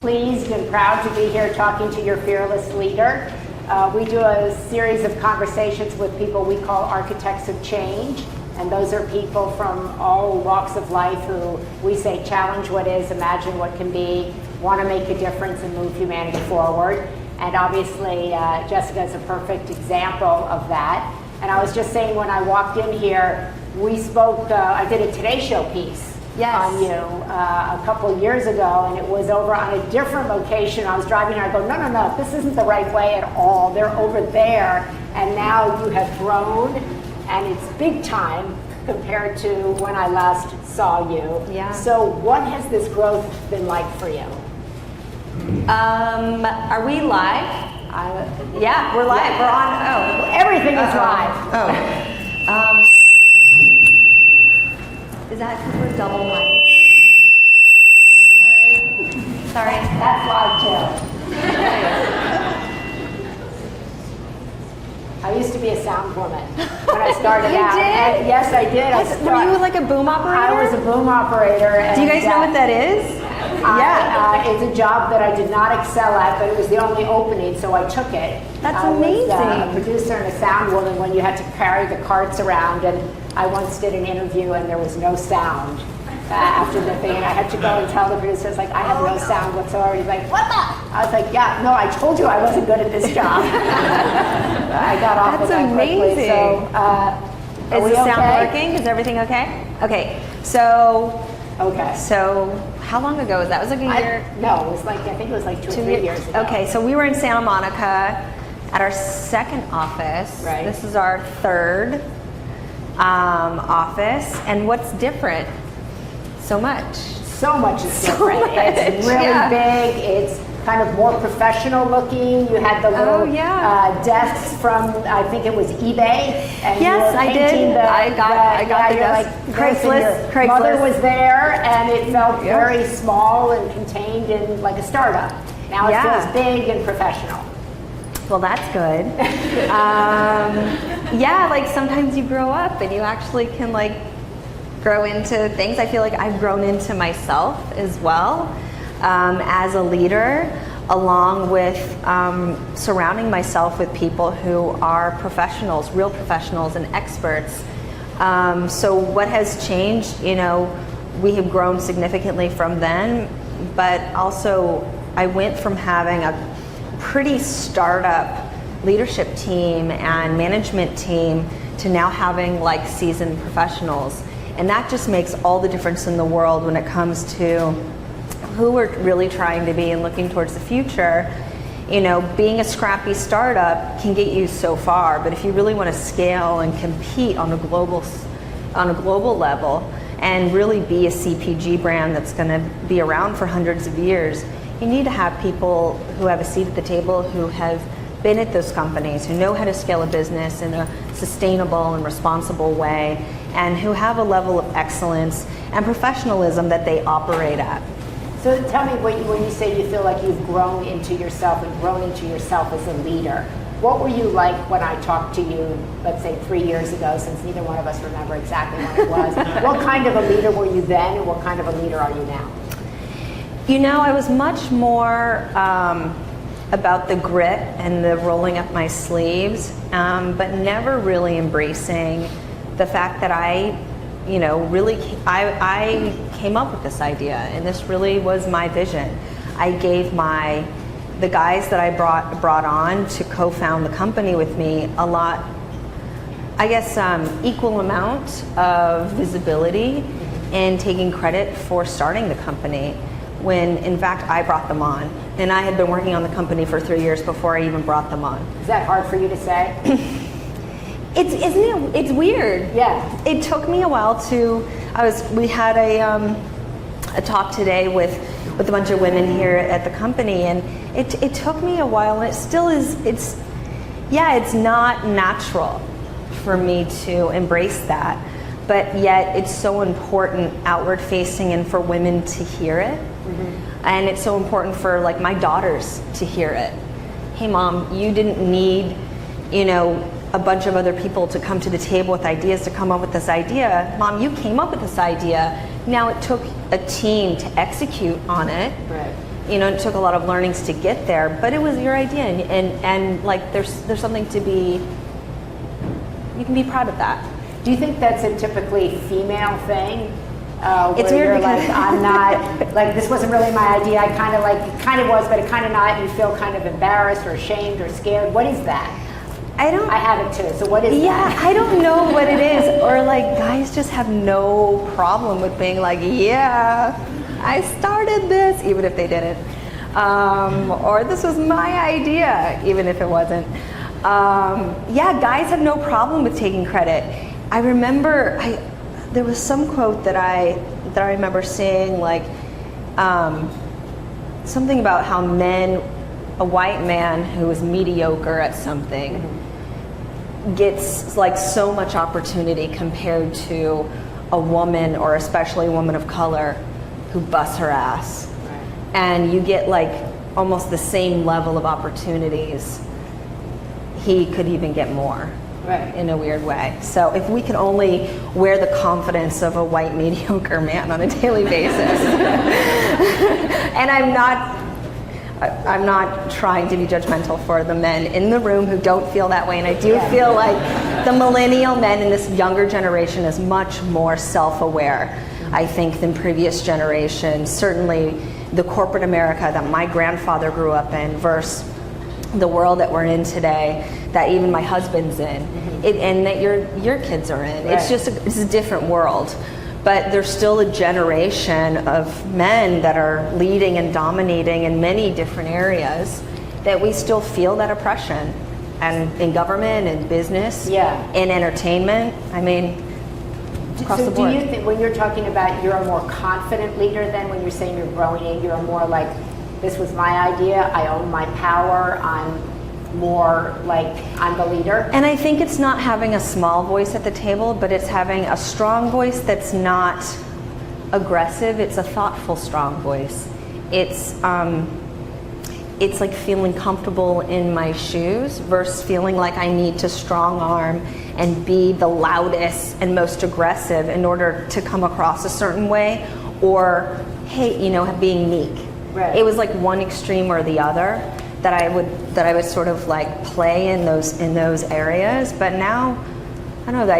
Pleased and proud to be here talking to your fearless leader. We do a series of conversations with people we call architects of change, and those are people from all walks of life who we say challenge what is, imagine what can be, want to make a difference and move humanity forward. And obviously Jessica is a perfect example of that. And I was just saying when I walked in here, we spoke, I did a Today Show piece on you a couple years ago, and it was over on a different location. I was driving and I go, no, this isn't the right way at all. They're over there, and now you have grown, and it's big time compared to when I last saw you. Yeah. So what has this growth been like for you? Are we live? Yeah, we're live. Yeah. We're on. Oh, everything is live. Oh. Is that because we're double mic? Sorry. That's live too. I used to be a sound woman when I started out. You did? And yes, I did. Were you like a boom operator? I was a boom operator. And do you guys know what that is? It's a job that I did not excel at, but it was the only opening, so I took it. That's I amazing. was a producer and a sound woman when you had to carry the carts around, and I once did an interview and there was no sound after the thing, and I had to go and tell the producers, like, I have no sound whatsoever. He's like, what the? I was like, yeah, no, I told you I wasn't good at this job. I got off of that quickly. So, is the sound working? Is everything okay? Okay, so how long ago was that? Was it like a year? No, it was like, I think it was like 2 or 3 years ago. Okay, so we were in Santa Monica at our second office. Right. This is our third office. And what's different? So much. So much is different. It's really big. It's kind of more professional looking. You had the little desks from, I think it was eBay. And yes, I did. I got the desk. Like, Craigslist. Your mother was there, and it felt very small and contained in like a startup. Now it feels big and professional. Well, that's good. Like sometimes you grow up and you actually can like grow into things. I feel like I've grown into myself as well as a leader, along with surrounding myself with people who are professionals, real professionals and experts. So what has changed, we have grown significantly from then, but also I went from having a pretty startup leadership team and management team to now having like seasoned professionals. And that just makes all the difference in the world when it comes to who we're really trying to be and looking towards the future. Being a scrappy startup can get you so far, but if you really want to scale and compete on a global level and really be a CPG brand that's going to be around for hundreds of years, you need to have people who have a seat at the table, who have been at those companies, who know how to scale a business in a sustainable and responsible way, and who have a level of excellence and professionalism that they operate at. So tell me, when you say you feel like you've grown into yourself and grown into yourself as a leader, what were you like when I talked to you, let's say 3 years ago, since neither one of us remember exactly when it was? What kind of a leader were you then, and what kind of a leader are you now? I was much more about the grit and the rolling up my sleeves, but never really embracing the fact that I came up with this idea, and this really was my vision. I gave the guys that I brought on to co-found the company with me a lot, equal amount of visibility and taking credit for starting the company, when in fact I brought them on. And I had been working on the company for 3 years before I even brought them on. Is that hard for you to say? It's weird. Yeah. It took me a while we had a talk today with a bunch of women here at the company, and it took me a while, and it still is, it's not natural for me to embrace that, but yet it's so important outward facing and for women to hear it. Mm-hmm. And it's so important for like my daughters to hear it. Hey mom, you didn't need, a bunch of other people to come to the table with ideas to come up with this idea. Mom, you came up with this idea. Now it took a team to execute on it. Right. it took a lot of learnings to get there, but it was your idea, and like there's something to be, you can be proud of that. Do you think that's a typically female thing? It's where weird you're because like, I'm not, like, this wasn't really my idea. I kind of like, it kind of was, but it kind of not. And you feel kind of embarrassed or ashamed or scared. What is that? I have it too. So what is that? I don't know what it is. Or like guys just have no problem with being like, yeah, I started this, even if they didn't. Or this was my idea, even if it wasn't. Guys have no problem with taking credit. I remember there was some quote that I remember seeing, like something about how a white man who is mediocre at something gets like so much opportunity compared to a woman, or especially a woman of color, who busts her ass. Right. And you get like almost the same level of opportunities. He could even get more. Right. In a weird way. So if we can only wear the confidence of a white mediocre man on a daily basis, and I'm not trying to be judgmental for the men in the room who don't feel that way, and I do feel like the millennial men in this younger generation is much more self-aware, I think, than previous generations. Certainly the corporate America that my grandfather grew up in versus the world that we're in today, that even my husband's in, and that your kids are in. Right. It's a different world. But there's still a generation of men that are leading and dominating in many different areas that we still feel that oppression. And in government and business, in entertainment, I mean, across the board. So do you think, when you're talking about you're a more confident leader than when you're saying you're growing in, you're more like, this was my idea, I own my power, I'm more like, I'm the leader? And I think it's not having a small voice at the table, but it's having a strong voice that's not aggressive. It's a thoughtful, strong voice. It's like feeling comfortable in my shoes versus feeling like I need to strong arm and be the loudest and most aggressive in order to come across a certain way, or, hey, being meek. Right. It was like one extreme or the other that I would sort of like play in those areas. But now, I don't know,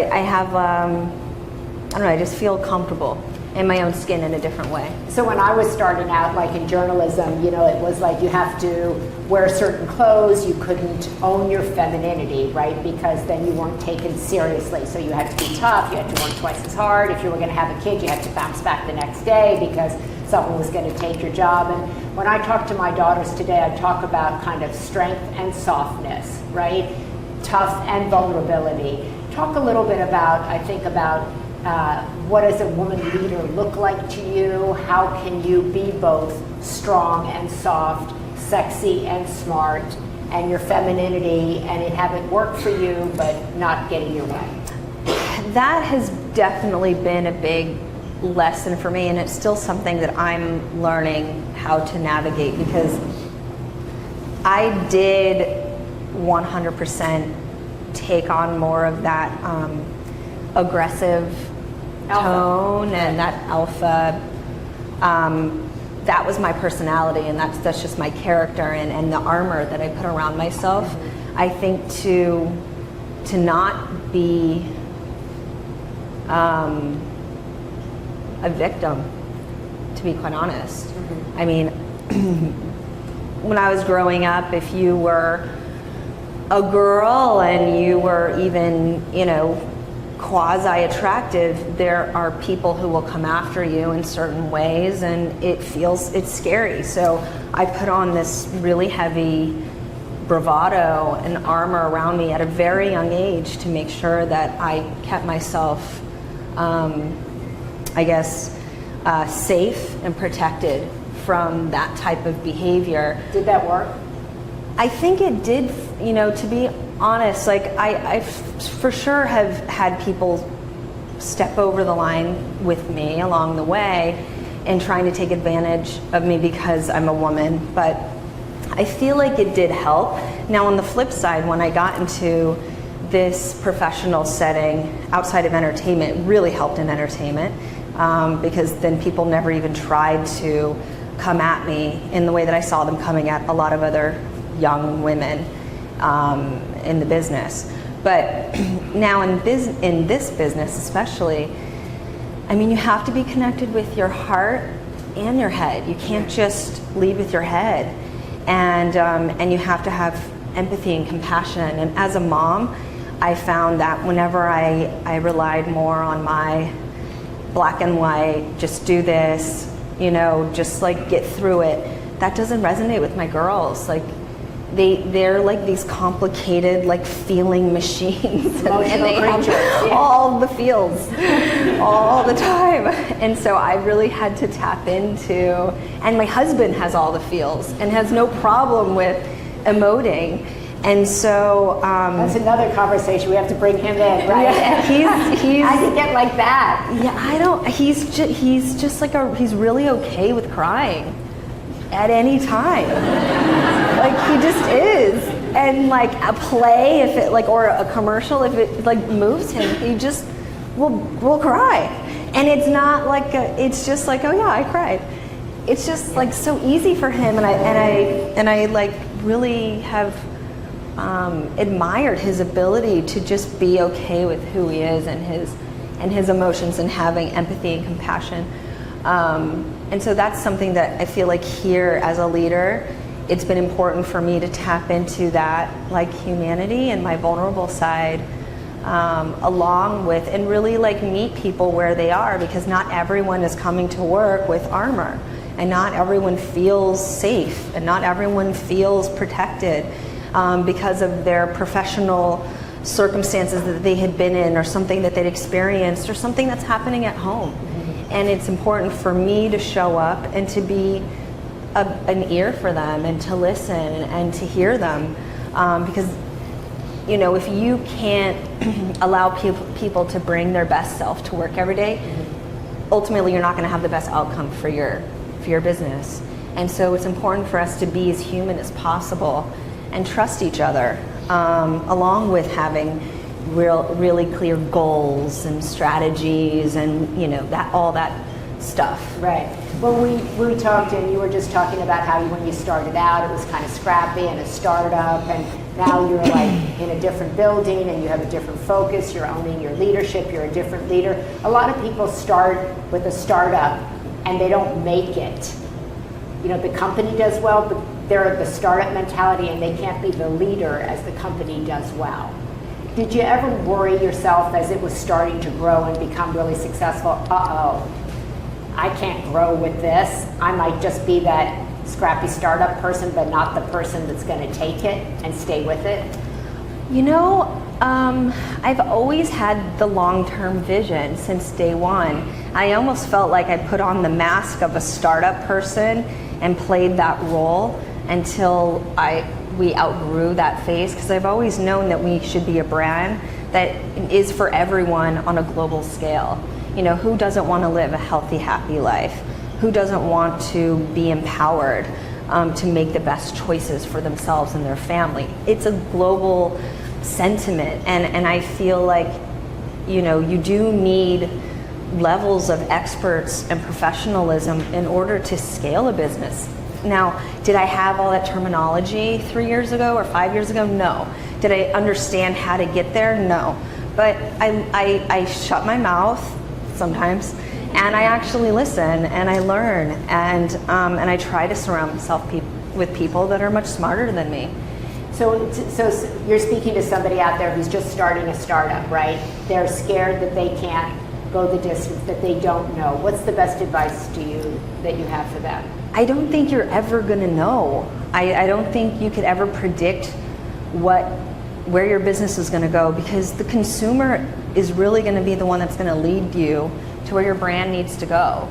I just feel comfortable in my own skin in a different way. So when I was starting out, like in journalism, it was like you have to wear certain clothes, you couldn't own your femininity, right? Because then you weren't taken seriously. So you had to be tough, you had to work twice as hard. If you were going to have a kid, you had to bounce back the next day because someone was going to take your job. And when I talk to my daughters today, I talk about kind of strength and softness, right? Tough and vulnerability. Talk a little bit about, what does a woman leader look like to you? How can you be both strong and soft, sexy and smart, and your femininity, and it have it work for you, but not get in your way? That has definitely been a big lesson for me, and it's still something that I'm learning how to navigate, because I did 100% take on more of that aggressive tone and that alpha. That was my personality, and that's just my character and the armor that I put around myself. I think to not be a victim, to be quite honest. I mean, when I was growing up, if you were a girl and you were even, quasi-attractive, there are people who will come after you in certain ways, and it's scary. So I put on this really heavy bravado and armor around me at a very young age to make sure that I kept myself safe and protected from that type of behavior. Did that work? I think it did, to be honest. Like I for sure have had people step over the line with me along the way and trying to take advantage of me because I'm a woman, but I feel like it did help. Now on the flip side, when I got into this professional setting outside of entertainment, it really helped in entertainment, because then people never even tried to come at me in the way that I saw them coming at a lot of other young women in the business. But now in this business especially, I mean, you have to be connected with your heart and your head. You can't just lead with your head, and you have to have empathy and compassion. And as a mom, I found that whenever I relied more on my black and white, just do this, you know, just like get through it, that doesn't resonate with my girls. Like they're like these complicated, like, feeling machines, and they have all the feels all the time. And so I really had to tap into, and my husband has all the feels and has no problem with emoting. And so that's another conversation. We have to bring him in, right? Yeah, he's I can get like that. Yeah, I don't. He's just like he's really okay with crying at any time. Like, he just is. And like a play, if it, like, or a commercial, if it like moves him, he just will cry. And it's not like it's just like, oh yeah, I cried. It's just like so easy for him, and I like really have admired his ability to just be okay with who he is and his emotions, and having empathy and compassion. And so that's something that I feel like here as a leader, it's been important for me to tap into that, like, humanity and my vulnerable side, along with, and really like meet people where they are, because not everyone is coming to work with armor, and not everyone feels safe, and not everyone feels protected because of their professional circumstances that they had been in, or something that they'd experienced, or something that's happening at home. And it's important for me to show up and to be an ear for them, and to listen and to hear them, because, you know, if you can't allow people to bring their best self to work every day, ultimately you're not going to have the best outcome for your business. And so it's important for us to be as human as possible and trust each other, along with having really clear goals and strategies, and, you know, all that stuff. Right. Well, we talked, and you were just talking about how when you started out, it was kind of scrappy and a startup, and now you're like in a different building and you have a different focus. You're owning your leadership. You're a different leader. A lot of people start with a startup and they don't make it. You know, the company does well, but they're the startup mentality, and they can't be the leader as the company does well. Did you ever worry yourself as it was starting to grow and become really successful? I can't grow with this. I might just be that scrappy startup person, but not the person that's going to take it and stay with it. You know, I've always had the long-term vision since day one. I almost felt like I put on the mask of a startup person and played that role until we outgrew that phase, because I've always known that we should be a brand that is for everyone on a global scale. You know, who doesn't want to live a healthy, happy life? Who doesn't want to be empowered to make the best choices for themselves and their family? It's a global sentiment, and I feel like, you know, you do need levels of experts and professionalism in order to scale a business. Now, did I have all that terminology 3 years ago or 5 years ago? No. Did I understand how to get there? No. But I shut my mouth sometimes, and I actually listen, and I learn, and I try to surround myself with people that are much smarter than me. So you're speaking to somebody out there who's just starting a startup, right? They're scared that they can't go the distance, that they don't know. What's the best advice that you have for them? I don't think you're ever going to know. I don't think you could ever predict where your business is going to go, because the consumer is really going to be the one that's going to lead you to where your brand needs to go,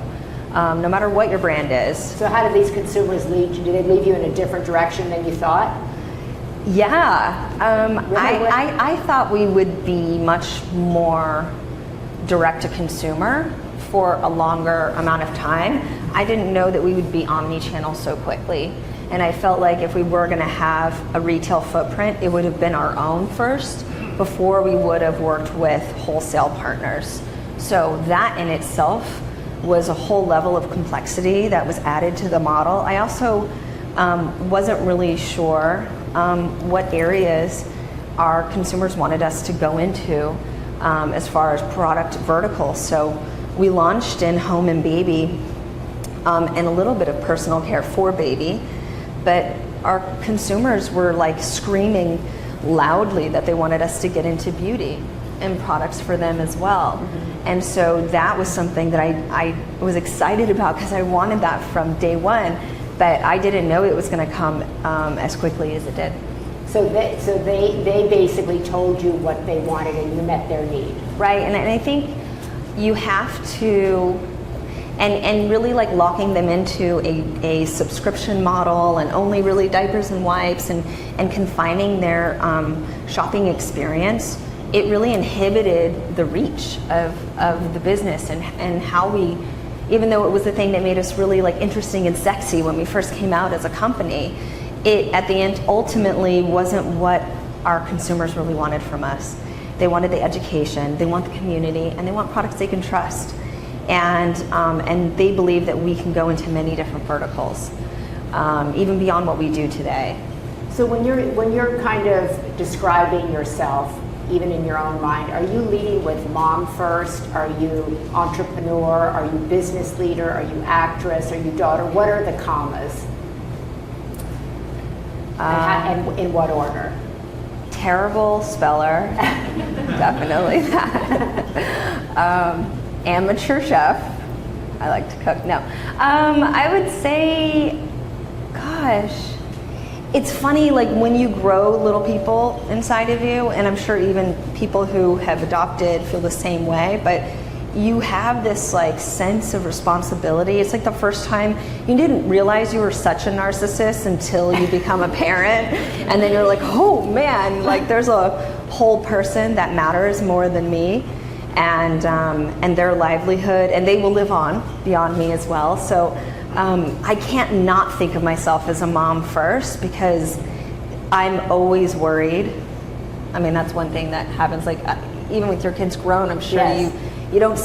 no matter what your brand is. So how do these consumers lead you? Do they lead you in a different direction than you thought? Yeah. Really? I thought we would be much more direct to consumer for a longer amount of time. I didn't know that we would be omni-channel so quickly. And I felt like if we were going to have a retail footprint, it would have been our own first before we would have worked with wholesale partners. So that in itself was a whole level of complexity that was added to the model. I also wasn't really sure what areas our consumers wanted us to go into as far as product verticals. So we launched in home and baby and a little bit of personal care for baby, but our consumers were like screaming loudly that they wanted us to get into beauty and products for them as well. Mm-hmm. And so that was something that I was excited about because I wanted that from day one, but I didn't know it was going to come as quickly as it did. So they basically told you what they wanted and you met their need. Right, and I think you have to, and really like locking them into a subscription model and only really diapers and wipes and confining their shopping experience, it really inhibited the reach of the business and how we, even though it was the thing that made us really like interesting and sexy when we first came out as a company, it at the end ultimately wasn't what our consumers really wanted from us. They wanted the education, they want the community, and they want products they can trust. And they believe that we can go into many different verticals, even beyond what we do today. So when you're kind of describing yourself, even in your own mind, are you leading with mom first? Are you entrepreneur? Are you business leader? Are you actress? Are you daughter? What are the commas? And in what order? Terrible speller, definitely that. Amateur chef, I like to cook. No, I would say, gosh, it's funny, like when you grow little people inside of you, and I'm sure even people who have adopted feel the same way, but you have this like sense of responsibility. It's like the first time you didn't realize you were such a narcissist until you become a parent, and then you're like, oh man, like there's a whole person that matters more than me, and their livelihood, and they will live on beyond me as well. So I can't not think of myself as a mom first, because I'm always worried. I mean, that's one thing that happens, like even with your kids grown, I'm sure yes. You don't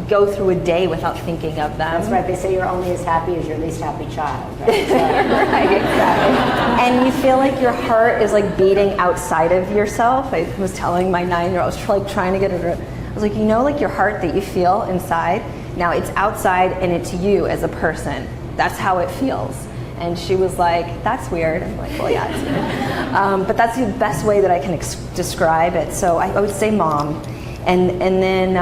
go through a day without thinking of them. That's right. They say you're only as happy as your least happy child. Right? So, right, exactly. And you feel like your heart is like beating outside of yourself. I was telling my 9-year-old, I was like trying to get her to, I was like, you know, like your heart that you feel inside, now it's outside and it's you as a person. That's how it feels. And she was like, that's weird. I'm like, well, yeah, it's weird. But that's the best way that I can describe it. So I would say mom. And then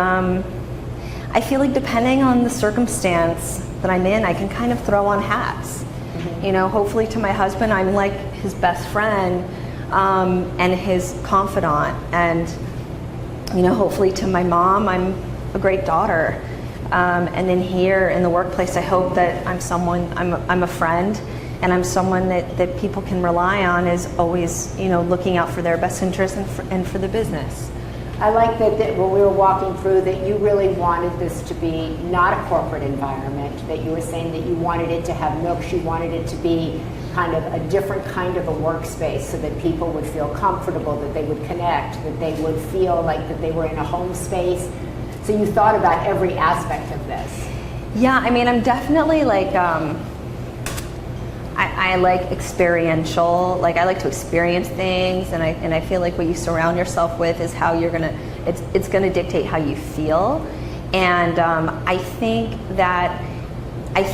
I feel like depending on the circumstance that I'm in, I can kind of throw on hats. Mm-hmm. You know, hopefully to my husband, I'm like his best friend and his confidant. And, you know, hopefully to my mom, I'm a great daughter. And then here in the workplace, I hope that I'm someone, I'm a friend, and I'm someone that people can rely on, is always, you know, looking out for their best interests and for the business. I like that when we were walking through that you really wanted this to be not a corporate environment, that you were saying that you wanted it to have milk, you wanted it to be kind of a different kind of a workspace so that people would feel comfortable, that they would connect, that they would feel like that they were in a home space. So you thought about every aspect of this. Yeah, I mean, I'm definitely like, I like experiential, like I like to experience things, and I feel like what you surround yourself with is how you're gonna, it's gonna dictate how you feel. And I think that I'm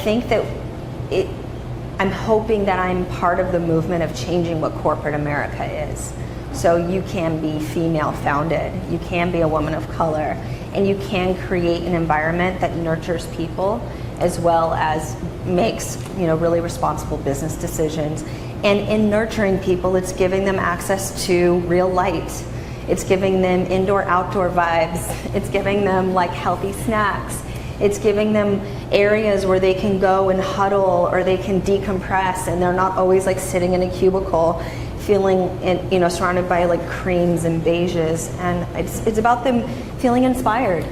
hoping that I'm part of the movement of changing what corporate America is. So you can be female founded, you can be a woman of color, and you can create an environment that nurtures people as well as makes, you know, really responsible business decisions. And in nurturing people, it's giving them access to real light. It's giving them indoor-outdoor vibes. It's giving them like healthy snacks. It's giving them areas where they can go and huddle, or they can decompress, and they're not always like sitting in a cubicle feeling, you know, surrounded by like creams and beiges. And it's about them feeling inspired.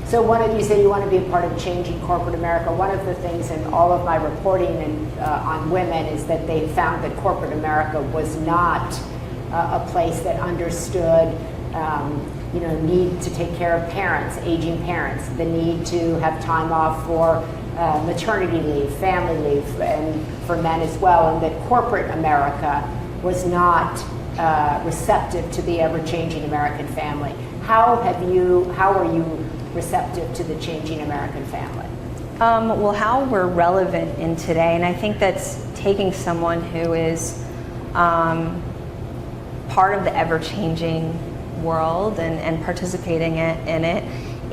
So you say you want to be a part of changing corporate America. One of the things in all of my reporting on women is that they found that corporate America was not a place that understood need to take care of parents, aging parents, the need to have time off for maternity leave, family leave, and for men as well, and that corporate America was not receptive to the ever-changing American family. How are you receptive to the changing American family? Well, how we're relevant in today, and I think that's taking someone who is part of the ever-changing world and participating in it.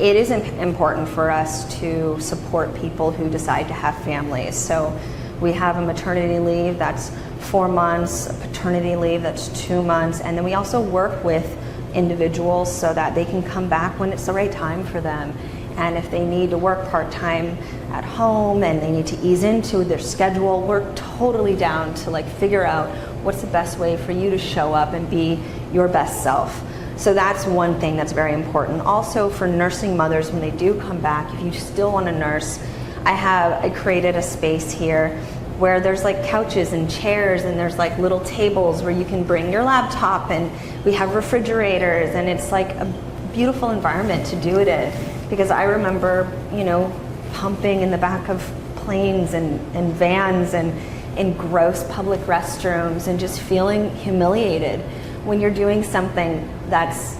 It is important for us to support people who decide to have families. So we have a maternity leave that's 4 months, a paternity leave that's 2 months, and then we also work with individuals so that they can come back when it's the right time for them. And if they need to work part-time at home and they need to ease into their schedule, we're totally down to figure out what's the best way for you to show up and be your best self. So that's one thing that's very important. Also for nursing mothers, when they do come back, if you still want to nurse, I created a space here where there's couches and chairs, and there's little tables where you can bring your laptop, and we have refrigerators, and it's a beautiful environment to do it in. Because I remember, pumping in the back of planes and vans and in gross public restrooms and just feeling humiliated when you're doing something that's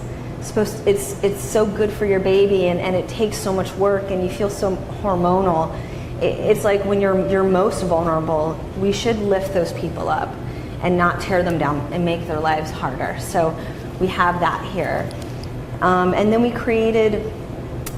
it's so good for your baby, and it takes so much work, and you feel so hormonal. It's when you're most vulnerable, we should lift those people up and not tear them down and make their lives harder. So we have that here. And then we created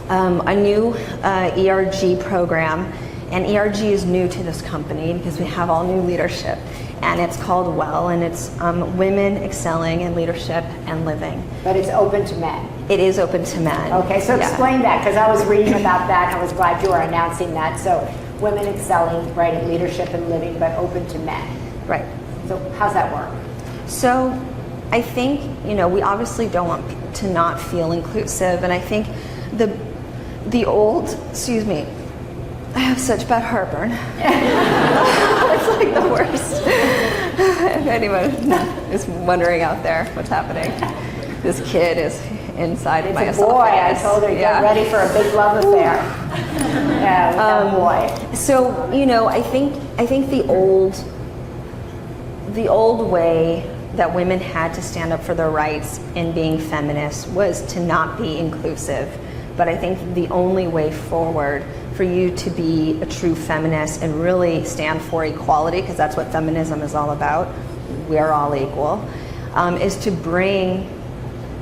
a new ERG program, and ERG is new to this company because we have all new leadership, and it's called WELL, and it's Women Excelling in Leadership and Living. But it's open to men. It is open to men. Okay, so explain that, because I was reading about that, and I was glad you were announcing that. So women excelling, right, in leadership and living, but open to men. Right. So how's that work? So I think, we obviously don't want to not feel inclusive, and I think the old, I have such bad heartburn. It's the worst. If anyone is wondering out there what's happening, this kid is inside my esophagus. It's a boy. I told her, get ready for a big love affair. Yeah, with that boy. So, I think the old way that women had to stand up for their rights in being feminists was to not be inclusive. But I think the only way forward for you to be a true feminist and really stand for equality, because that's what feminism is all about, we're all equal, is to bring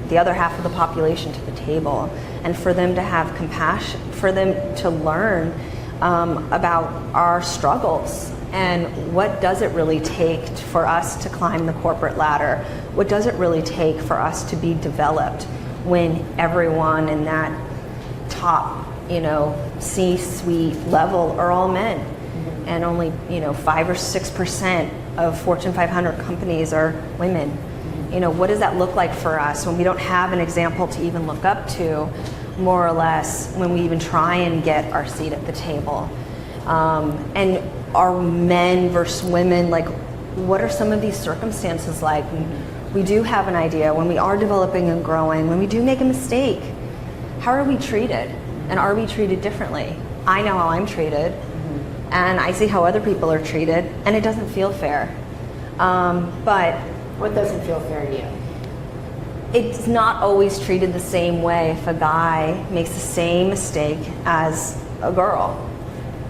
the other half of the population to the table, and for them to have compassion, for them to learn about our struggles and what does it really take for us to climb the corporate ladder? What does it really take for us to be developed when everyone in that top, C-suite level are all men, and only 5 or 6% of Fortune 500 companies are women. What does that look like for us when we don't have an example to even look up to, more or less, when we even try and get our seat at the table? And are men versus women, what are some of these circumstances like? We do have an idea when we are developing and growing, when we do make a mistake, how are we treated? And are we treated differently? I know how I'm treated, and I see how other people are treated, and it doesn't feel fair. But what doesn't feel fair to you? It's not always treated the same way if a guy makes the same mistake as a girl.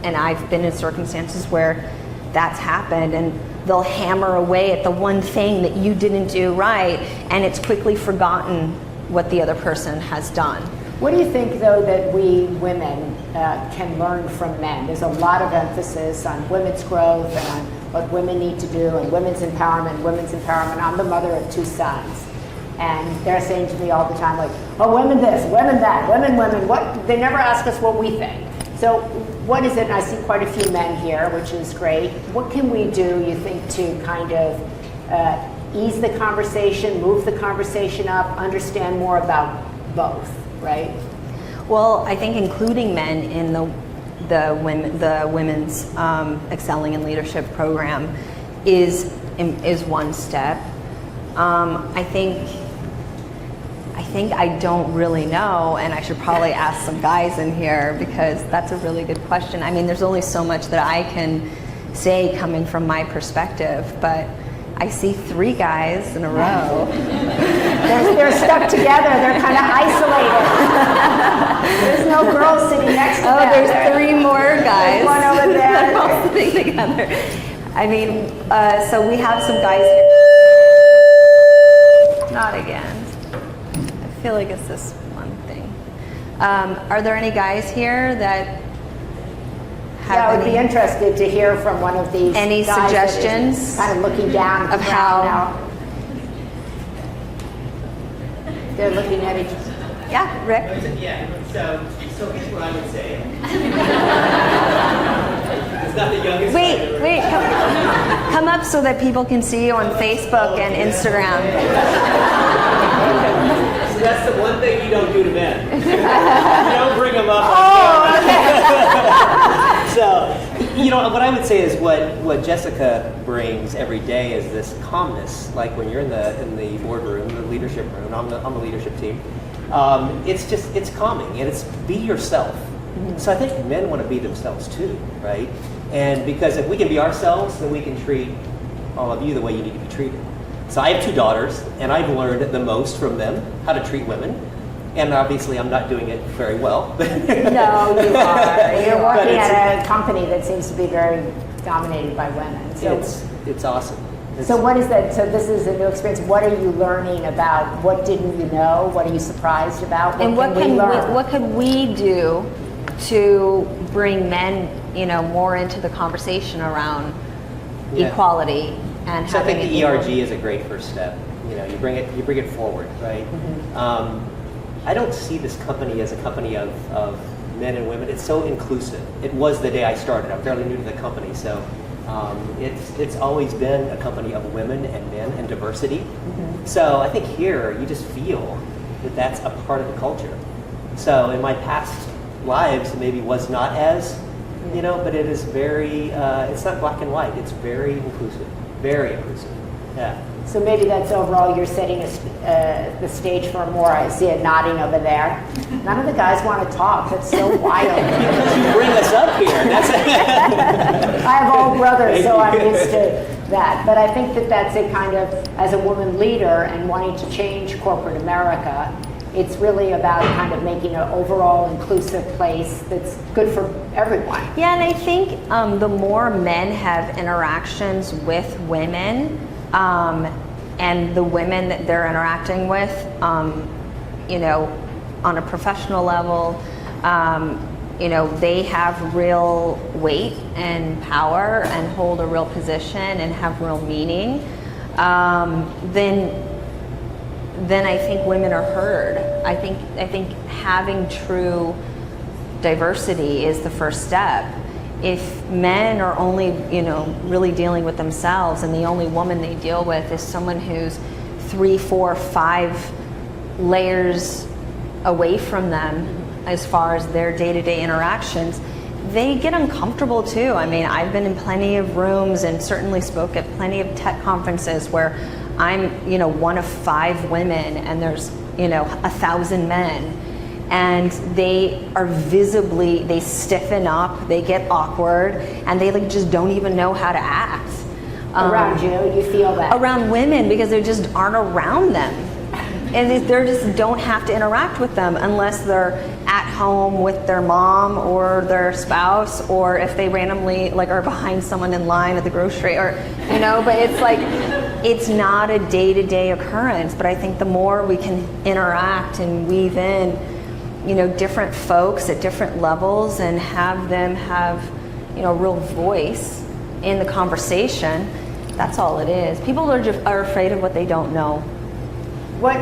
And I've been in circumstances where that's happened, and they'll hammer away at the one thing that you didn't do right, and it's quickly forgotten what the other person has done. What do you think, though, that we women can learn from men? There's a lot of emphasis on women's growth and on what women need to do, and women's empowerment, women's empowerment. I'm the mother of 2 sons, and they're saying to me all the time, oh, women this, women that, women, what? They never ask us what we think. So what is it? And I see quite a few men here, which is great. What can we do, you think, to kind of ease the conversation, move the conversation up, understand more about both? Right? Well, I think including men in the women's Excelling in Leadership program is one step. I think think I don't really know, and I should probably ask some guys in here because that's a really good question. I mean, there's only so much that I can say coming from my perspective, but I see 3 guys in a row. They're stuck together. They're kind of isolated. There's no girls sitting next to them. Oh, there's 3 more guys. There's one over there. They're all sitting together. I mean, so we have some guys here. Not again. I feel like it's this one thing. Are there any guys here that have Yeah, I would be interested to hear from one of these any guys that is suggestions kind of looking down of how they're looking at each other. Yeah, Rick? Yeah, so here's what I would say. It's not the youngest. Wait, come up so that people can see you on Facebook and Instagram. So that's the one thing you don't do to men. You don't bring them up. Oh, okay. So, what I would say is what Jessica brings every day is this calmness. Like when you're in the boardroom, the leadership room, on the leadership team, it's calming and it's be yourself. Mm-hmm. So I think men want to be themselves too, right? And because if we can be ourselves, then we can treat all of you the way you need to be treated. So I have 2 daughters, and I've learned the most from them how to treat women. And obviously, I'm not doing it very well. No, you are. You're working at a company that seems to be very dominated by women. So it's awesome. So what is that? So this is a new experience. What are you learning about? What didn't you know? What are you surprised about? What could we do to bring men, more into the conversation around equality and so having? I think the ERG is a great first step. You bring it forward, right? Mm-hmm. I don't see this company as a company of men and women. It's so inclusive. It was the day I started. I'm fairly new to the company, so it's always been a company of women and men and diversity. Mm-hmm. So I think here you just feel that that's a part of the culture. So in my past lives, it maybe was not as, but it is very. It's not black and white. It's very inclusive. Very inclusive. Yeah. So maybe that's overall you're setting the stage for more. I see it nodding over there. None of the guys want to talk. That's so wild. Because you bring us up here. I have all brothers, so I'm used to that. But I think that's a kind of, as a woman leader and wanting to change corporate America, it's really about kind of making an overall inclusive place that's good for everyone. Yeah, and I think the more men have interactions with women, and the women that they're interacting with, on a professional level, they have real weight and power and hold a real position and have real meaning, then I think women are heard. I think having true diversity is the first step. If men are only, really dealing with themselves and the only woman they deal with is someone who's 3, 4, 5 layers away from them as far as their day-to-day interactions, they get uncomfortable too. I mean, I've been in plenty of rooms and certainly spoke at plenty of tech conferences where I'm, one of 5 women and there's, 1,000 men. And they are they stiffen up, they get awkward, and they just don't even know how to act. Around you feel that? Around women, because they just aren't around them. And they just don't have to interact with them unless they're at home with their mom or their spouse, or if they randomly are behind someone in line at the grocery, or but it's not a day-to-day occurrence. But I think the more we can interact and weave in different folks at different levels and have them have, real voice in the conversation, that's all it is. People are afraid of what they don't know. What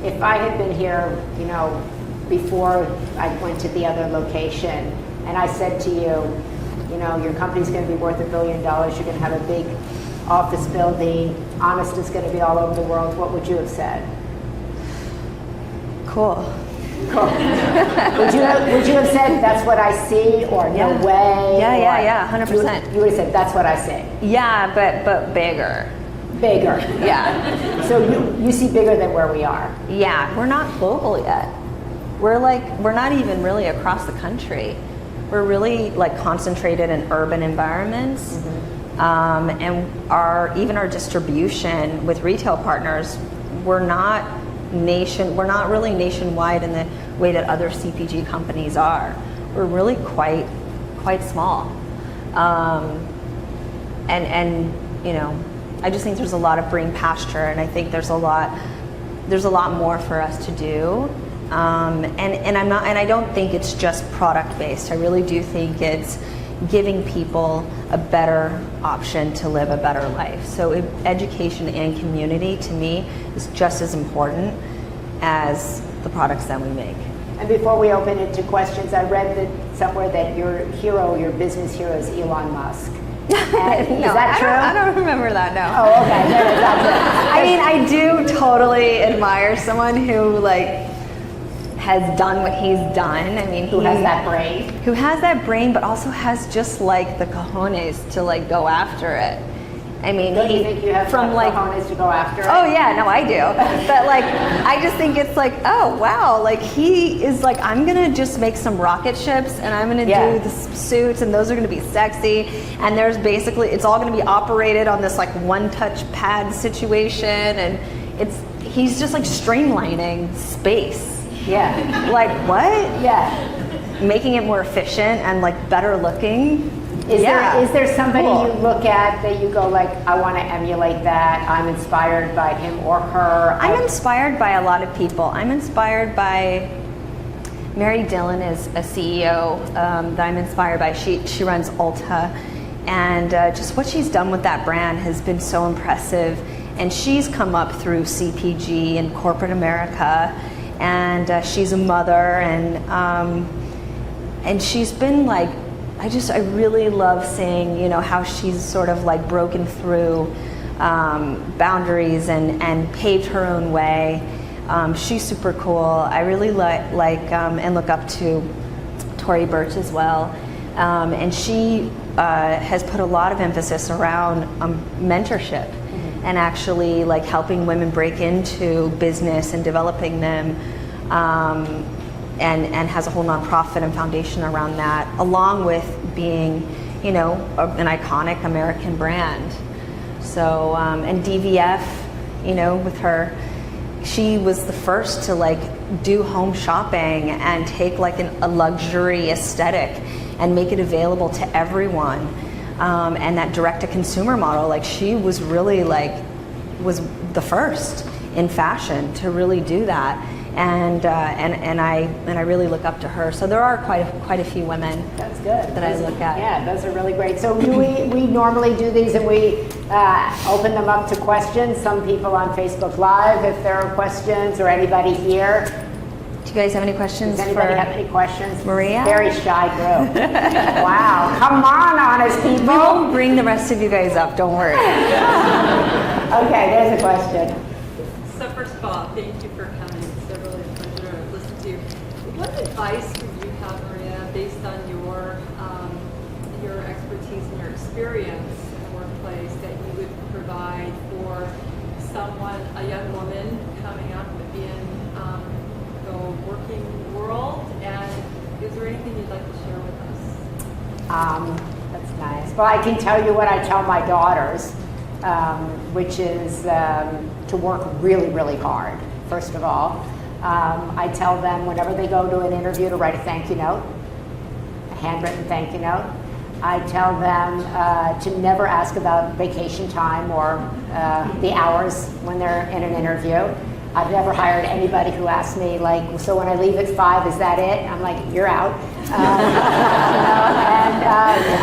if I had been here, before I went to the other location, and I said to you, your company's going to be worth $1 billion, you're going to have a big office building, Honest is going to be all over the world, what would you have said? Cool. Would you have said that's what I see, or no way? Yeah, 100%. You would have said that's what I see. Yeah, but bigger. Bigger. Yeah. So you see bigger than where we are. Yeah, we're not global yet. We're not even really across the country. We're really like concentrated in urban environments. And even our distribution with retail partners, we're not really nationwide in the way that other CPG companies are. We're really quite small. And you know, I just think there's a lot of green pasture, and I think there's a lot more for us to do. And I don't think it's just product based. I really do think it's giving people a better option to live a better life. So education and community to me is just as important as the products that we make. And before we open it to questions, I read that somewhere that your business hero is Elon Musk. No, is that true? I don't remember that, no. Oh, okay. No, that's it. I mean, I do totally admire someone who has done what he's done. I mean, Who has that brain? Who has that brain, but also has just the cojones to go after it. I mean, Don't you think you have from cojones to go after it? Oh yeah, no, I do. But I just think it's oh wow, he is I'm gonna just make some rocket ships and I'm gonna do the suits and those are gonna be sexy and there's basically it's all gonna be operated on this one-touch pad situation and he's just streamlining space. Yeah. What? Yeah. Making it more efficient and better looking. Is there somebody you look at that you go I want to emulate that, I'm inspired by him or her? I'm inspired by a lot of people. I'm inspired by Mary Dillon is a CEO that I'm inspired by. She runs Ulta and just what she's done with that brand has been so impressive and she's come up through CPG and corporate America and she's a mother and she's been I really love seeing, how she's sort of broken through boundaries and paved her own way. She's super cool. I really like and look up to Tory Burch as well. And she has put a lot of emphasis around mentorship and actually helping women break into business and developing them. And has a whole nonprofit and foundation around that, along with being, an iconic American brand. So, and DVF, with her, she was the first to do home shopping and take a luxury aesthetic and make it available to everyone. And that direct-to-consumer model, she was really was the first in fashion to really do that. And I really look up to her. So there are quite a few women. That's good. That I look at. Yeah, those are really great. So we normally do these and we open them up to questions. Some people on Facebook Live, if there are questions, or anybody here. Do you guys have any questions? Does anybody have any questions? Maria? Very shy group. Wow. Come on, honest people. We will bring the rest of you guys up. Don't worry. Okay, there's a question. So first of all, thank you for coming. It's a really pleasure to listen to you. What advice would you have, Maria, based on your expertise and your experience in the workplace that you would provide for someone, a young woman coming up in the working world? And is there anything you'd like to share with us? That's nice. Well, I can tell you what I tell my daughters, which is to work really, really hard, first of all. I tell them whenever they go to an interview to write a thank you note, a handwritten thank you note. I tell them to never ask about vacation time or the hours when they're in an interview. I've never hired anybody who asks me so when I leave at 5, is that it? I'm like, you're out. And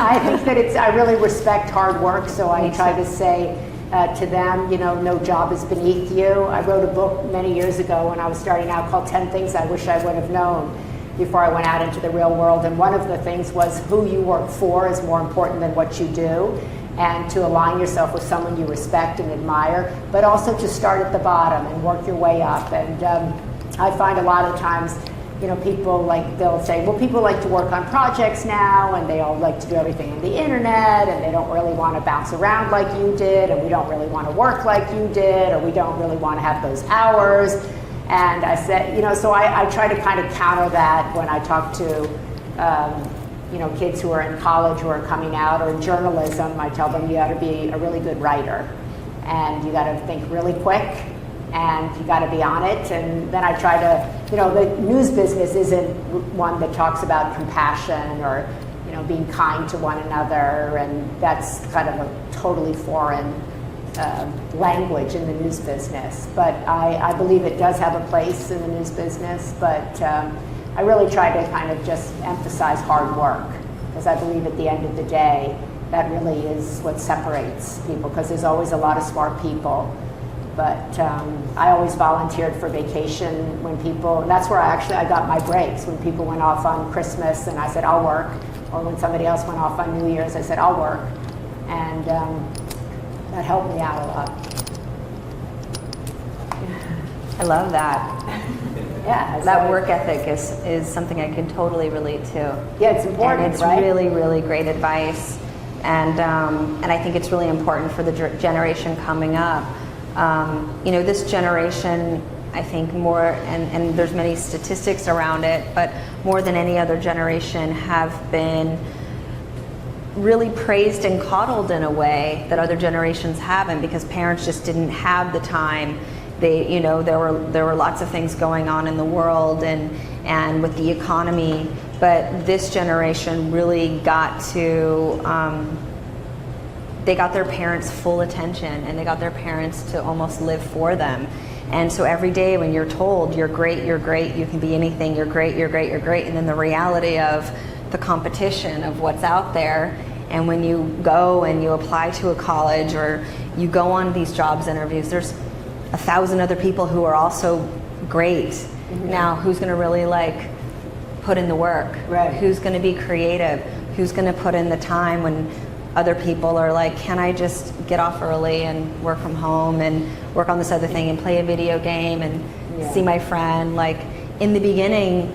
I think that I really respect hard work, so I try to say to them, no job is beneath you. I wrote a book many years ago when I was starting out called 10 Things I Wish I Would Have Known before I went out into the real world. And one of the things was who you work for is more important than what you do, and to align yourself with someone you respect and admire, but also to start at the bottom and work your way up. And I find a lot of times people they'll say, well, people like to work on projects now, and they all like to do everything on the internet, and they don't really want to bounce around like you did, and we don't really want to work like you did, or we don't really want to have those hours. And I said, so I try to kind of counter that when I talk to, kids who are in college who are coming out, or in journalism. I tell them you got to be a really good writer, and you got to think really quick, and you got to be on it. And then I try to, the news business isn't one that talks about compassion or, being kind to one another, and that's kind of a totally foreign language in the news business. But I believe it does have a place in the news business, but I really try to kind of just emphasize hard work, because I believe at the end of the day, that really is what separates people, because there's always a lot of smart people. But I always volunteered for vacation when people, and that's where I got my breaks, when people went off on Christmas and I said, I'll work. Or when somebody else went off on New Year's, I said, I'll work. And that helped me out a lot. I love that. Yeah. That work ethic is something I can totally relate to. Yeah, it's important, and it's right? really, really great advice. And I think it's really important for the generation coming up. This generation, I think more, and there's many statistics around it, but more than any other generation have been really praised and coddled in a way that other generations haven't, because parents just didn't have the time. They, there were lots of things going on in the world and with the economy, but this generation really got to, they got their parents' full attention, and they got their parents to almost live for them. And so every day when you're told, you're great, you can be anything, you're great, and then the reality of the competition of what's out there, and when you go and you apply to a college or you go on these jobs interviews, there's 1,000 other people who are also great. Mm-hmm. Now, who's going to really put in the work? Right. Who's going to be creative? Who's going to put in the time when other people are like, can I just get off early and work from home and work on this other thing and play a video game and see my friend? In the beginning,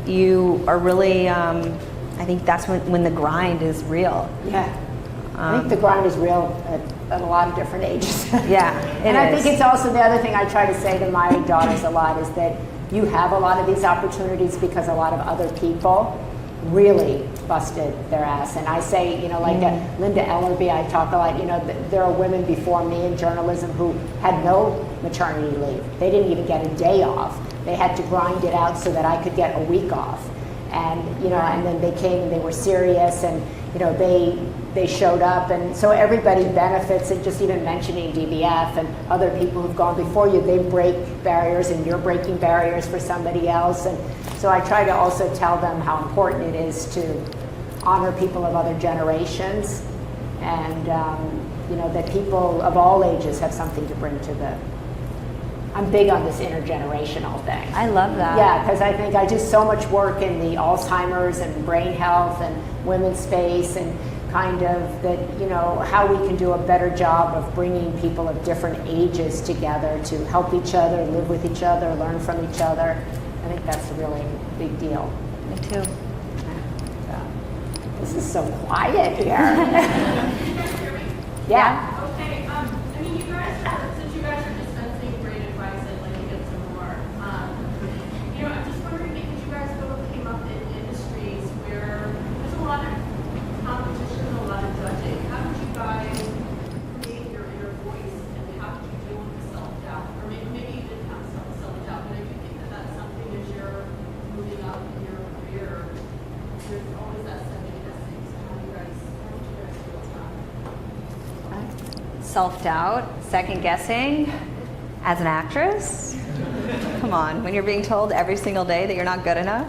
you are really, I think that's when the grind is real. Yeah. I think the grind is real at a lot of different ages. Yeah, and I think it's also the other thing I try to say to my daughters a lot is that you have a lot of these opportunities because a lot of other people really busted their ass. And I say, Linda Ellerby, I talk a lot, there are women before me in journalism who had no maternity leave. They didn't even get a day off. They had to grind it out so that I could get a week off. And, and then they came and they were serious, and, they showed up, and so everybody benefits. And just even mentioning DBF and other people who've gone before you, they break barriers, and you're breaking barriers for somebody else. And so I try to also tell them how important it is to honor people of other generations, and that people of all ages have something to bring to the. I'm big on this intergenerational thing. I love that. Yeah, because I think I do so much work in the Alzheimer's and brain health and women's space, and kind of that, how we can do a better job of bringing people of different ages together to help each other, live with each other, learn from each other. I think that's a really big deal. Me too. This is so quiet here. Yeah. Okay. You guys are dispensing great advice, I'd like to get some more. I'm just wondering, because you guys both came up in industries where there's a lot of competition, a lot of judging. How did you guys create your inner voice, and how did you deal with the self-doubt? Or maybe you didn't have self-doubt, but I do think that that's something as you're moving up in your career, there's always that second guessing. So how did you guys deal with that? Self-doubt, second guessing as an actress. Come on, when you're being told every single day that you're not good enough.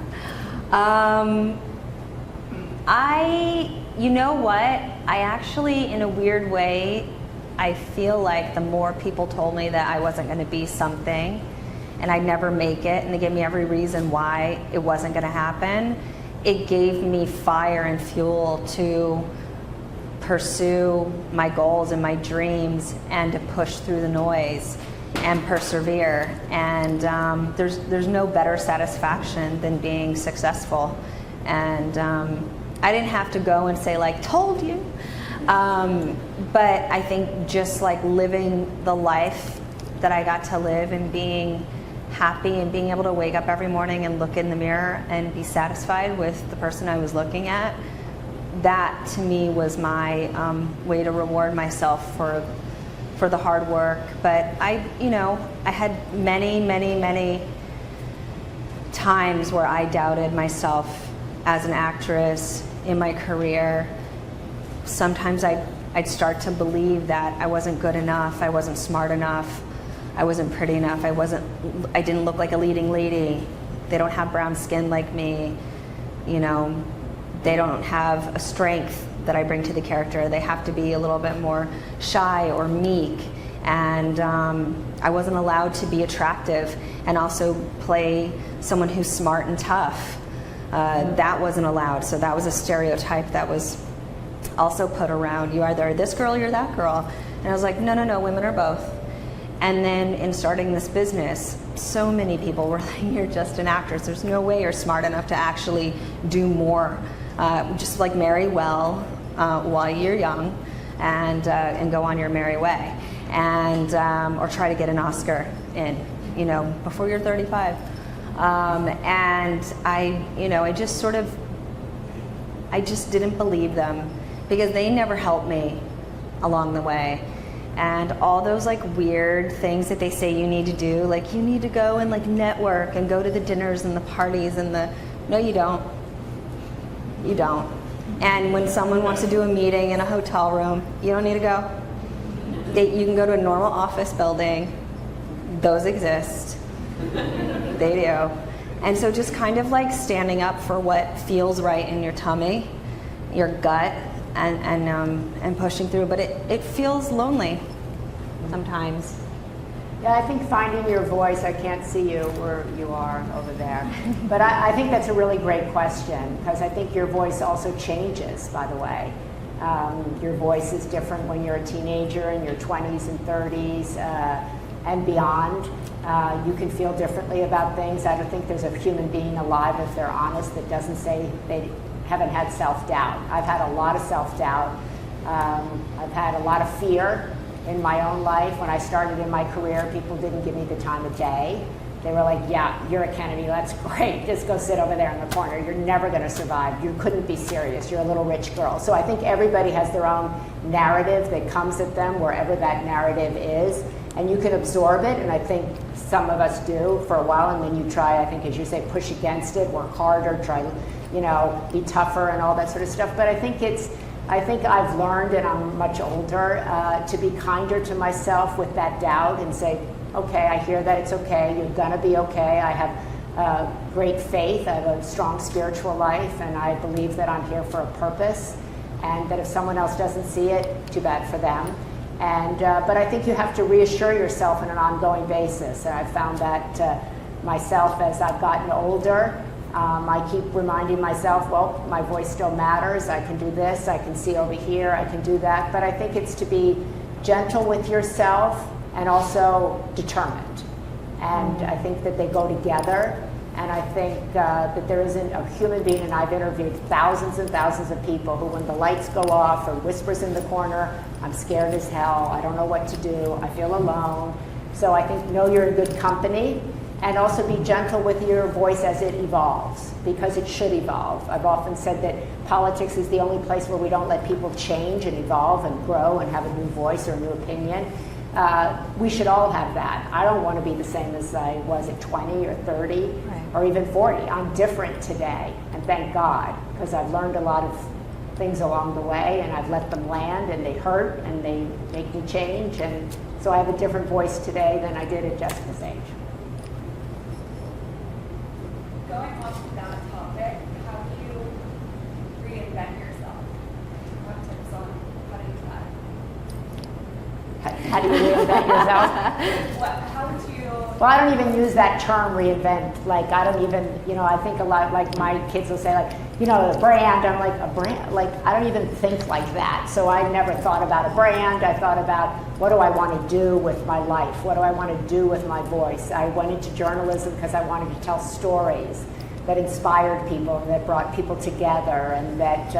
You know what? I actually, in a weird way, I feel like the more people told me that I wasn't going to be something and I'd never make it, and they gave me every reason why it wasn't going to happen, it gave me fire and fuel to pursue my goals and my dreams and to push through the noise. and persevere. And there's no better satisfaction than being successful. And I didn't have to go and say like, told you. But I think just like living the life that I got to live and being happy and being able to wake up every morning and look in the mirror and be satisfied with the person I was looking at, that to me was my way to reward myself for the hard work. But I had many times where I doubted myself as an actress in my career. Sometimes I'd start to believe that I wasn't good enough, I wasn't smart enough, I wasn't pretty enough, I didn't look like a leading lady. They don't have brown skin like me, you know. They don't have a strength that I bring to the character. They have to be a little bit more shy or meek. And I wasn't allowed to be attractive and also play someone who's smart and tough. That wasn't allowed. So that was a stereotype that was also put around. You either are this girl or you're that girl. And I was like, no, women are both. And then in starting this business, so many people were like, you're just an actress. There's no way you're smart enough to actually do more. Just like marry well while you're young and go on your merry way. And or try to get an Oscar in, before you're 35. And I just didn't believe them because they never helped me along the way. And all those like weird things that they say you need to do, like you need to go and like network and go to the dinners and the parties and no, you don't. You don't. And when someone wants to do a meeting in a hotel room, you don't need to go. You can go to a normal office building. Those exist. They do. And so just kind of like standing up for what feels right in your tummy, your gut, and pushing through. But it feels lonely sometimes. Yeah, I think finding your voice, I can't see you where you are over there, but I think that's a really great question because I think your voice also changes, by the way. Your voice is different when you're a teenager in your 20s and 30s and beyond. You can feel differently about things. I don't think there's a human being alive, if they're honest, that doesn't say they haven't had self-doubt. I've had a lot of self-doubt. I've had a lot of fear in my own life. When I started in my career, people didn't give me the time of day. They were like, yeah, you're a Kennedy, that's great. Just go sit over there in the corner. You're never gonna survive. You couldn't be serious. You're a little rich girl. So I think everybody has their own narrative that comes at them, wherever that narrative is. And you can absorb it, and I think some of us do for a while, and then you try, I think, as you say, push against it, work harder, try, be tougher and all that sort of stuff. But I think I've learned, and I'm much older, to be kinder to myself with that doubt and say, okay, I hear that it's okay, you're gonna be okay. I have great faith, I have a strong spiritual life, and I believe that I'm here for a purpose, and that if someone else doesn't see it, too bad for them. And but I think you have to reassure yourself on an ongoing basis, and I've found that myself as I've gotten older. I keep reminding myself, well, my voice still matters. I can do this, I can see over here, I can do that. But I think it's to be gentle with yourself and also determined. And I think that they go together. And I think that there isn't a human being, and I've interviewed thousands and thousands of people who, when the lights go off or whispers in the corner, I'm scared as hell, I don't know what to do, I feel alone. So I think know you're in good company. And also be gentle with your voice as it evolves, because it should evolve. I've often said that politics is the only place where we don't let people change and evolve and grow and have a new voice or a new opinion. We should all have that. I don't want to be the same as I was at 20 or 30 or even 40. I'm different today, and thank God, because I've learned a lot of things along the way, and I've let them land, and they hurt, and they make me change. And so I have a different voice today than I did at Jessica's age. Going off of that topic, how do you reinvent yourself? What tips on how to do that? How do you reinvent yourself? How would you? Well, I don't even use that term, reinvent. Like, I don't even, I think a lot, like my kids will say, like, a brand. I'm like, a brand? Like, I don't even think like that. So I never thought about a brand. I thought about what do I want to do with my life? What do I want to do with my voice? I went into journalism because I wanted to tell stories that inspired people, and that brought people together, and that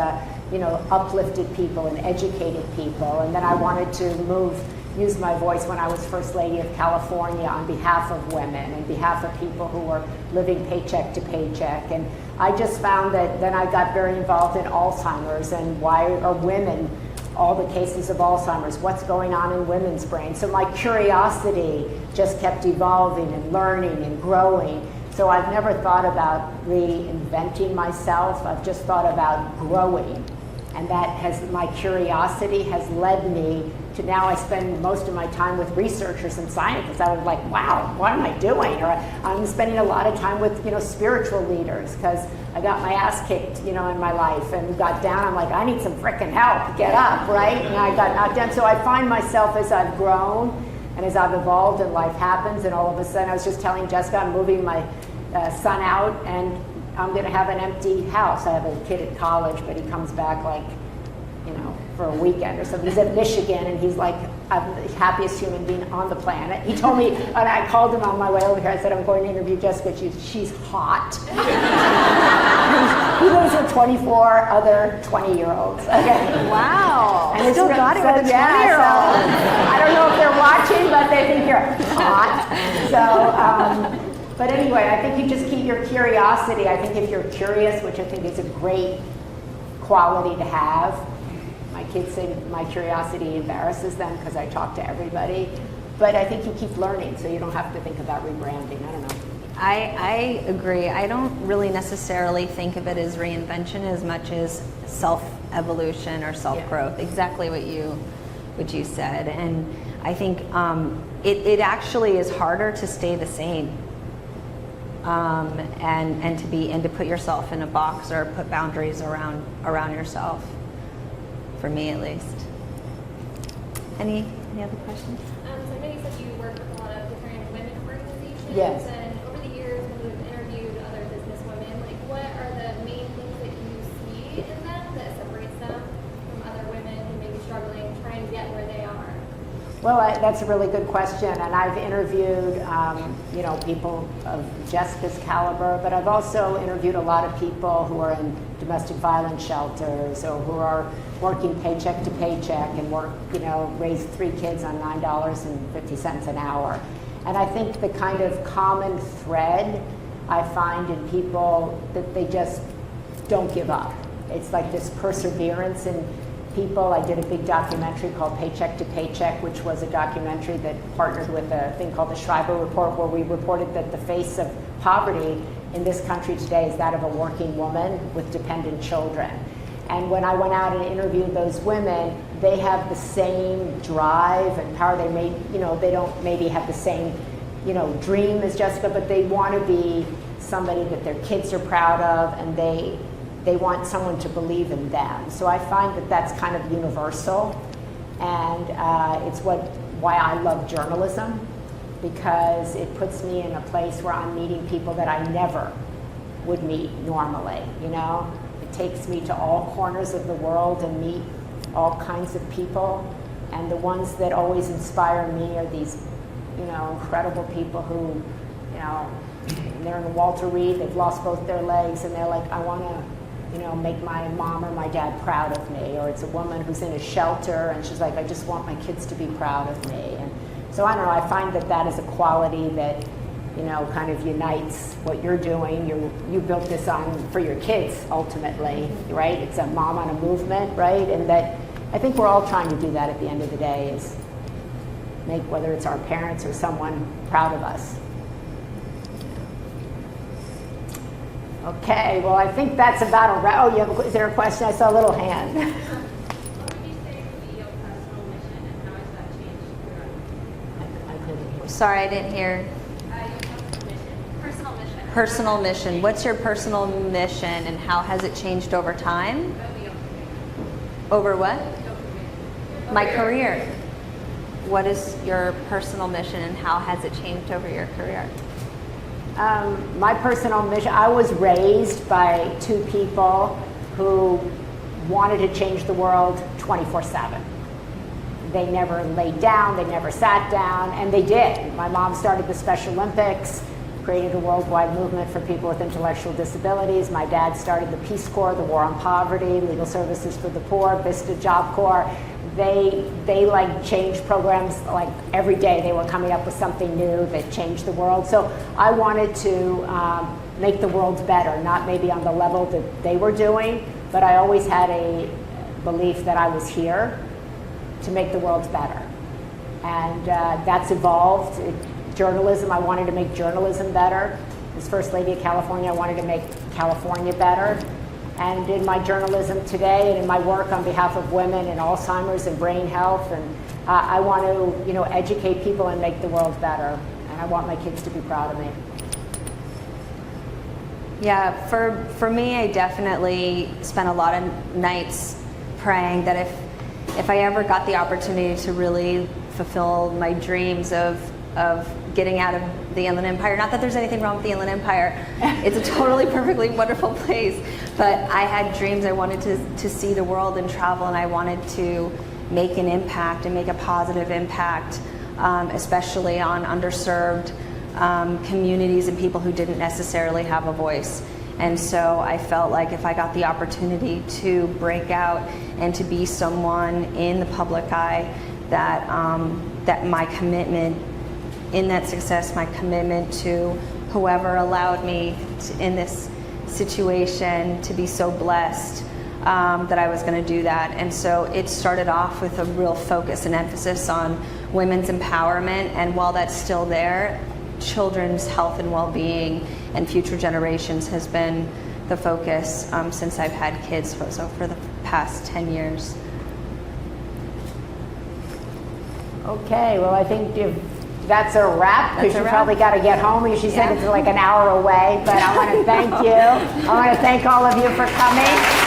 uplifted people and educated people. And then I wanted to use my voice when I was First Lady of California on behalf of women, and behalf of people who were living paycheck to paycheck. And I just found that then I got very involved in Alzheimer's, and why are women, all the cases of Alzheimer's, what's going on in women's brains. So my curiosity just kept evolving and learning and growing. So I've never thought about reinventing myself. I've just thought about growing. And my curiosity has led me to now I spend most of my time with researchers and scientists. I was like, wow, what am I doing? Or I'm spending a lot of time with, spiritual leaders, because I got my ass kicked, in my life, and got down. I'm like, I need some frickin' help, get up, right? And I got knocked down. So I find myself, as I've grown and as I've evolved and life happens, and all of a sudden, I was just telling Jessica, I'm moving my son out, and I'm going to have an empty house. I have a kid at college, but he comes back for a weekend or something. He's at Michigan, and he's like, I'm the happiest human being on the planet. He told me, and I called him on my way over here. I said, I'm going to interview Jessica. She's hot. He lives with 24 other 20-year-olds. Okay. Wow. And Still got it with a 20-year-old. I don't know if they're watching, but they think you're hot. So, but anyway, I think you just keep your curiosity. I think if you're curious, which I think is a great quality to have. My kids say my curiosity embarrasses them because I talk to everybody. But I think you keep learning, so you don't have to think about rebranding. I don't know. I agree. I don't really necessarily think of it as reinvention as much as self-evolution or self-growth. Exactly what you said. And I think it actually is harder to stay the same. And to put yourself in a box or put boundaries around yourself. For me, at least. Any other questions? So I know you said you work with a lot of different women organizations. Yes. And over the years, when you've interviewed other businesswomen, what are the main things that you see in them that separates them from other women who may be struggling, trying to get where they are? Well, that's a really good question, and I've interviewed, people of Jessica's caliber, but I've also interviewed a lot of people who are in domestic violence shelters, or who are working paycheck to paycheck and raise 3 kids on $9.50 an hour. And I think the kind of common thread I find in people that they just don't give up. It's like this perseverance in people. I did a big documentary called Paycheck to Paycheck, which was a documentary that partnered with a thing called the Shriver Report, where we reported that the face of poverty in this country today is that of a working woman with dependent children. And when I went out and interviewed those women, they have the same drive and power. They don't maybe have the same, dream as Jessica, but they want to be somebody that their kids are proud of, and they want someone to believe in them. So I find that that's kind of universal, and it's why I love journalism, because it puts me in a place where I'm meeting people that I never would meet normally, It takes me to all corners of the world and meet all kinds of people, and the ones that always inspire me are these, incredible people who, they're in Walter Reed, they've lost both their legs, and they're like, I want to make my mom or my dad proud of me. Or it's a woman who's in a shelter and she's like, I just want my kids to be proud of me. And so I don't know, I find that is a quality that, kind of unites what you're doing. You built this for your kids, ultimately, right? It's a mom on a movement, right? And that, I think we're all trying to do that at the end of the day, is make, whether it's our parents or someone, proud of us. Okay, well, I think that's about a wrap. Oh, is there a question? I saw a little hand. What would you say would be your personal mission, and how has that changed throughout? I couldn't hear. Sorry, I didn't hear. Your personal mission. Personal mission. What's your personal mission, and how has it changed over time? Over what? My career. What is your personal mission, and how has it changed over your career? My personal mission, I was raised by 2 people who wanted to change the world 24/7. They never laid down, they never sat down, and they did. My mom started the Special Olympics, created a worldwide movement for people with intellectual disabilities. My dad started the Peace Corps, the War on Poverty, Legal Services for the Poor, Vista Job Corps. They like changed programs like every day. They were coming up with something new that changed the world. So I wanted to make the world better, not maybe on the level that they were doing, but I always had a belief that I was here to make the world better. And that's evolved. Journalism, I wanted to make journalism better. As First Lady of California, I wanted to make California better. And in my journalism today and in my work on behalf of women and Alzheimer's and brain health, and I want to educate people and make the world better. And I want my kids to be proud of me. Yeah, for me, I definitely spent a lot of nights praying that if I ever got the opportunity to really fulfill my dreams of getting out of the Inland Empire, not that there's anything wrong with the Inland Empire, it's a totally perfectly wonderful place, but I had dreams. I wanted to see the world and travel, and I wanted to make an impact and make a positive impact, especially on underserved communities and people who didn't necessarily have a voice. And so I felt like if I got the opportunity to break out and to be someone in the public eye, that that my commitment in that success, my commitment to whoever allowed me in this situation to be so blessed, that I was going to do that. And so it started off with a real focus and emphasis on women's empowerment, and while that's still there, children's health and well-being and future generations has been the focus since I've had kids, so for the past 10 years. Okay, well, I think if that's a wrap, because That's a you wrap. probably got to get home. She said Yeah. it's like an hour away, but I want to thank you. I want to thank all of you for coming.